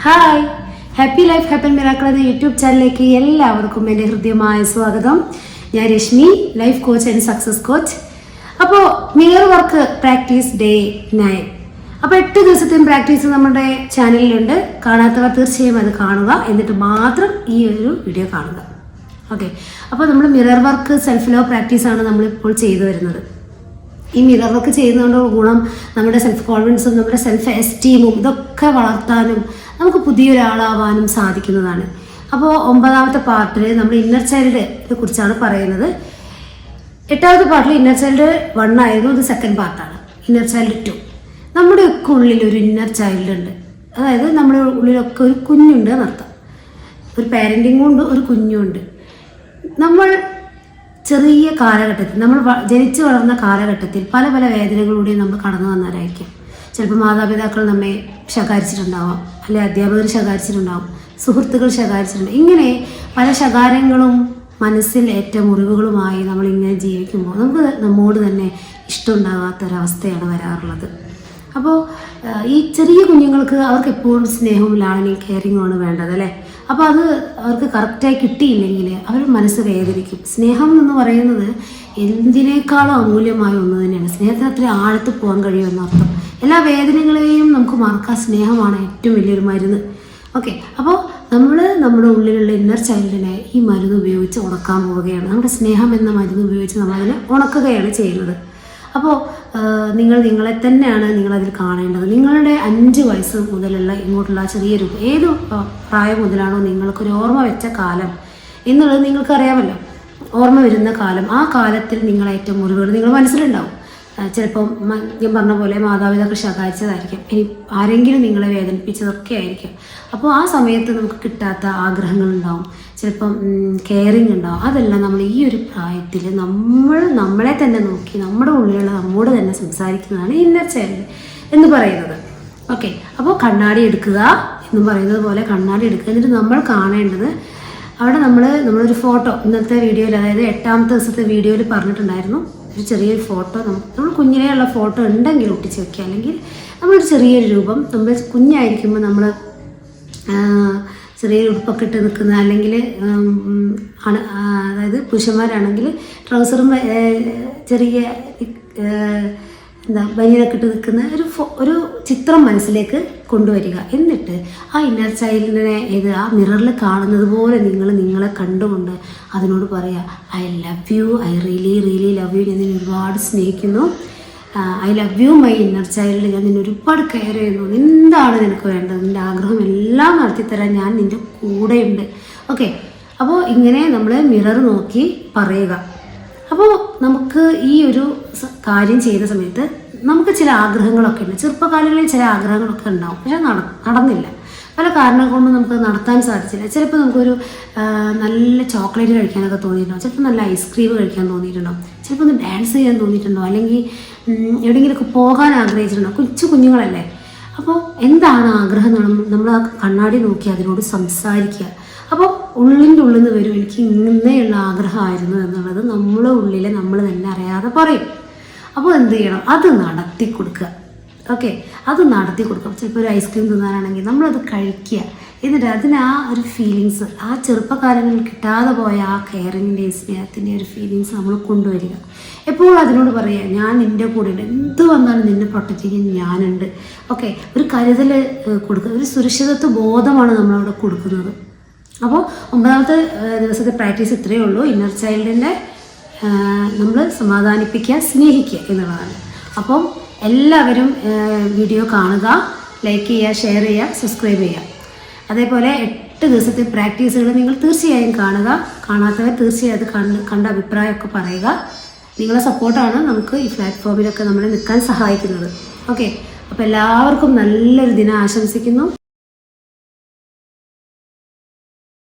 Hi, happy life happy miracle എന്ന YouTube ചാനലിലേക്ക് എല്ലാവർക്കും എൻ്റെ ഹൃദ്യമായ സ്വാഗതം. ഞാൻ Rashmi, life coach and success coach. അപ്പോൾ മിറർ വർക്ക് പ്രാക്ടീസ് ഡേ 9. അപ്പോൾ 8 ദിവസത്തെയും പ്രാക്ടീസ് നമ്മുടെ ചാനലിലുണ്ട്. കാണാത്തവർ തീർച്ചയായും അത് കാണുക, എന്നിട്ട് മാത്രം ഈ ഒരു വീഡിയോ കാണുക. ഓക്കെ, അപ്പോൾ നമ്മൾ മിറർ വർക്ക് സെൽഫ് ലവ് പ്രാക്ടീസാണ് നമ്മളിപ്പോൾ ചെയ്തു വരുന്നത്. ഈ മിറർ വർക്ക് ചെയ്യുന്നതുകൊണ്ട് ഗുണം നമ്മുടെ സെൽഫ് കോൺഫിഡൻസും നമ്മുടെ സെൽഫ് എസ്റ്റീമും ഇതൊക്കെ വളർത്താനും നമുക്ക് പുതിയൊരാളാവാനും സാധിക്കുന്നതാണ്. അപ്പോൾ 9ാമത്തെ പാർട്ടിൽ നമ്മൾ ഇന്നർ ചൈൽഡിനെ കുറിച്ചാണ് പറയുന്നത്. 8ാമത്തെ പാർട്ടിൽ ഇന്നർ ചൈൽഡ് 1 ആയിരുന്നു, ഇത് 2nd പാർട്ടാണ്. Inner child 2. നമ്മുടെയൊക്കെ ഉള്ളിൽ ഒരു ഇന്നർ ചൈൽഡ് ഉണ്ട്. അതായത് നമ്മുടെ ഉള്ളിലൊക്കെ ഒരു കുഞ്ഞുണ്ട് എന്നർത്ഥം. ഒരു പാരൻറ്റിങ്ങും ഉണ്ട്, ഒരു കുഞ്ഞുണ്ട്. നമ്മൾ ചെറിയ കാലഘട്ടത്തിൽ, നമ്മൾ ജനിച്ചു വളർന്ന കാലഘട്ടത്തിൽ പല പല വേദനകളിലൂടെയും നമ്മൾ കടന്നു വന്നവരായിരിക്കും. ചിലപ്പോൾ മാതാപിതാക്കൾ നമ്മെ ശകാരിച്ചിട്ടുണ്ടാവാം, അല്ലെങ്കിൽ അധ്യാപകർ ശകാരിച്ചിട്ടുണ്ടാവും, സുഹൃത്തുക്കൾ ശകാരിച്ചിട്ടുണ്ടാവും. ഇങ്ങനെ പല ശകാരങ്ങളും മനസ്സിൽ ഏറ്റ മുറിവുകളുമായി നമ്മളിങ്ങനെ ജീവിക്കുമ്പോൾ നമുക്ക് നമ്മോട് തന്നെ ഇഷ്ടമുണ്ടാകാത്തൊരവസ്ഥയാണ് വരാറുള്ളത്. അപ്പോൾ ഈ ചെറിയ കുഞ്ഞുങ്ങൾക്ക് അവർക്ക് എപ്പോഴും സ്നേഹവും ലാളനയും കെയറിങ്ങുമാണ് വേണ്ടത്, അല്ലേ? അപ്പോൾ അത് അവർക്ക് കറക്റ്റായി കിട്ടിയില്ലെങ്കിൽ അവർ മനസ്സ് വേദനിക്കും. സ്നേഹം എന്ന് പറയുന്നത് എന്തിനേക്കാളും അമൂല്യമായ ഒന്ന് തന്നെയാണ്. സ്നേഹത്തിന് അത്ര ആഴത്ത് പോകാൻ കഴിയുമെന്നർത്ഥം. എല്ലാ വേദനകളെയും നമുക്ക് മറക്കാൻ സ്നേഹമാണ് ഏറ്റവും വലിയൊരു മരുന്ന്. ഓക്കെ, അപ്പോൾ നമ്മൾ നമ്മുടെ ഉള്ളിലുള്ള ഇന്നർ ചൈൽഡിനെ ഈ മരുന്ന് ഉപയോഗിച്ച് ഉണക്കാൻ പോവുകയാണ്. നമ്മുടെ സ്നേഹം എന്ന മരുന്ന് ഉപയോഗിച്ച് നമ്മളതിനെ ഉണക്കുകയാണ് ചെയ്യുന്നത്. അപ്പോൾ നിങ്ങളെ തന്നെയാണ് നിങ്ങളതിൽ കാണേണ്ടത്. നിങ്ങളുടെ 5 വയസ്സ് മുതലുള്ള ഇങ്ങോട്ടുള്ള ചെറിയൊരു ഏത് പ്രായം മുതലാണോ നിങ്ങൾക്കൊരു ഓർമ്മ വെച്ച കാലം എന്നുള്ളത് നിങ്ങൾക്കറിയാമല്ലോ. ഓർമ്മ വരുന്ന കാലം, ആ കാലത്തിൽ നിങ്ങളേറ്റവും മുറിവുകൾ നിങ്ങൾ മനസ്സിലുണ്ടാവും. ചിലപ്പം ഞാൻ പറഞ്ഞ പോലെ മാതാപിതാക്കൾ ശകാരിച്ചതായിരിക്കും, ഇനി ആരെങ്കിലും നിങ്ങളെ വേദനിപ്പിച്ചതൊക്കെ ആയിരിക്കും. അപ്പോൾ ആ സമയത്ത് നമുക്ക് കിട്ടാത്ത ആഗ്രഹങ്ങളുണ്ടാവും, ചിലപ്പം കെയറിങ് ഉണ്ടാവും. അതെല്ലാം നമ്മൾ ഈ ഒരു പ്രായത്തിൽ നമ്മളെ തന്നെ നോക്കി നമ്മുടെ ഉള്ളിലുള്ള നമ്മോട് തന്നെ സംസാരിക്കുന്നതാണ് ഇന്നർ ചൈൽഡ് എന്ന് പറയുന്നത്. ഓക്കെ, അപ്പോൾ കണ്ണാടി എടുക്കുക എന്ന് പറയുന്നത് പോലെ കണ്ണാടി എടുക്കുക. എന്നിട്ട് നമ്മൾ കാണേണ്ടത് അവിടെ നമ്മളൊരു ഫോട്ടോ ഇന്നത്തെ വീഡിയോയിൽ, അതായത് 8ാമത്തെ ദിവസത്തെ വീഡിയോയിൽ പറഞ്ഞിട്ടുണ്ടായിരുന്നു, ഒരു ചെറിയൊരു ഫോട്ടോ നമ്മൾ കുഞ്ഞിലെയുള്ള ഫോട്ടോ ഉണ്ടെങ്കിൽ ഒട്ടിച്ച് വെക്കുക. അല്ലെങ്കിൽ നമ്മളൊരു ചെറിയൊരു രൂപം, നമ്മൾ കുഞ്ഞായിരിക്കുമ്പോൾ നമ്മൾ ചെറിയൊരു ഉടുപ്പൊക്കെ ഇട്ട് നിൽക്കുന്ന, അല്ലെങ്കിൽ അതായത് പുരുഷന്മാരാണെങ്കിൽ ട്രൗസറും ചെറിയ ബനിയനൊക്കെ ഇട്ട് നിൽക്കുന്ന ഒരു ചിത്രം മനസ്സിലേക്ക് കൊണ്ടുവരിക. എന്നിട്ട് ആ ഇന്നർ ചൈൽഡിനെ ആ മിററിൽ കാണുന്നത് പോലെ നിങ്ങളെ കണ്ടുകൊണ്ട് അതിനോട് പറയുക, I love you, I really really love you, ഞാൻ നിന്നെ ഒരുപാട് സ്നേഹിക്കുന്നു, I love you my inner child, ഞാൻ നിന്നെ ഒരുപാട് കെയർ ചെയ്യുന്നു, എന്താണ് നിനക്ക് വേണ്ടത്, നിൻ്റെ ആഗ്രഹം എല്ലാം നടത്തിത്തരാൻ ഞാൻ നിൻ്റെ കൂടെയുണ്ട്. ഓക്കെ, അപ്പോൾ ഇങ്ങനെ നമ്മൾ മിറർ നോക്കി പറയുക. അപ്പോൾ നമുക്ക് ഈ ഒരു കാര്യം ചെയ്ത സമയത്ത് നമുക്ക് ചില ആഗ്രഹങ്ങളൊക്കെ ഉണ്ട്. ചെറുപ്പകാലങ്ങളിൽ ചില ആഗ്രഹങ്ങളൊക്കെ ഉണ്ടാവും, പക്ഷെ നടന്നില്ല. പല കാരണങ്ങൾ കൊണ്ടും നമുക്ക് നടത്താൻ സാധിച്ചില്ല. ചിലപ്പോൾ നമുക്കൊരു നല്ല ചോക്ലേറ്റ് കഴിക്കാനൊക്കെ തോന്നിയിട്ടുണ്ടാവും, ചിലപ്പോൾ നല്ല ഐസ്ക്രീം കഴിക്കാൻ തോന്നിയിട്ടുണ്ടാവും, ചിലപ്പോൾ ഒന്ന് ഡാൻസ് ചെയ്യാൻ തോന്നിയിട്ടുണ്ടോ, അല്ലെങ്കിൽ എവിടെയെങ്കിലുമൊക്കെ പോകാൻ ആഗ്രഹിച്ചിട്ടുണ്ടോ. കുഞ്ഞുങ്ങളല്ലേ. അപ്പോൾ എന്താണ് ആഗ്രഹം നമ്മൾ ആ കണ്ണാടി നോക്കി അതിനോട് സംസാരിക്കുക. അപ്പോൾ ഉള്ളിൻ്റെ ഉള്ളിൽ നിന്ന് വരും, എനിക്ക് ഇങ്ങനെയുള്ള ആഗ്രഹമായിരുന്നു എന്നുള്ളത് നമ്മളെ ഉള്ളിൽ നമ്മൾ തന്നെ അറിയാതെ പറയും. അപ്പോൾ എന്ത് ചെയ്യണം, അത് നടത്തി കൊടുക്കുക. ഓക്കെ, അത് നടത്തി കൊടുക്കുക. ചിലപ്പോൾ ഒരു ഐസ്ക്രീം തിന്നാനാണെങ്കിൽ നമ്മളത് കഴിക്കുക. എന്നിട്ട് അതിന് ആ ഒരു ഫീലിങ്സ്, ആ ചെറുപ്പകാലങ്ങളിൽ കിട്ടാതെ പോയ ആ കെയറിങ്ങിൻ്റെയും സ്നേഹത്തിൻ്റെ ഒരു ഫീലിങ്സ് നമ്മൾ കൊണ്ടുവരിക. എപ്പോഴും അതിനോട് പറയുക, ഞാൻ നിൻ്റെ കൂടെയുണ്ട്, എന്ത് വന്നാലും നിന്നെ പ്രൊട്ടക്റ്റ് ചെയ്യാൻ ഞാനുണ്ട്. ഓക്കെ, ഒരു കരുതൽ കൊടുക്കുക, ഒരു സുരക്ഷിതത്വ ബോധമാണ് നമ്മളവിടെ കൊടുക്കുന്നത്. അപ്പോൾ 9ാമത്തെ ദിവസത്തെ പ്രാക്ടീസ് ഇത്രയേ ഉള്ളൂ. ഇന്നർ ചൈൽഡിൻ്റെ നമ്മൾ സമാധാനിപ്പിക്കുക, സ്നേഹിക്കുക എന്നുള്ളതാണ്. അപ്പം എല്ലാവരും വീഡിയോ കാണുക, ലൈക്ക് ചെയ്യുക, ഷെയർ ചെയ്യുക, സബ്സ്ക്രൈബ് ചെയ്യുക. അതേപോലെ 8 ദിവസത്തെ പ്രാക്ടീസുകൾ നിങ്ങൾ തീർച്ചയായും കാണുക. കാണാത്തവർ തീർച്ചയായും അത് കണ്ട അഭിപ്രായമൊക്കെ പറയുക. നിങ്ങളെ സപ്പോർട്ടാണ് നമുക്ക് ഈ പ്ലാറ്റ്ഫോമിലൊക്കെ നമ്മളെ നിൽക്കാൻ സഹായിക്കുന്നത്. ഓക്കെ, അപ്പോൾ എല്ലാവർക്കും നല്ലൊരു ദിനം ആശംസിക്കുന്നു.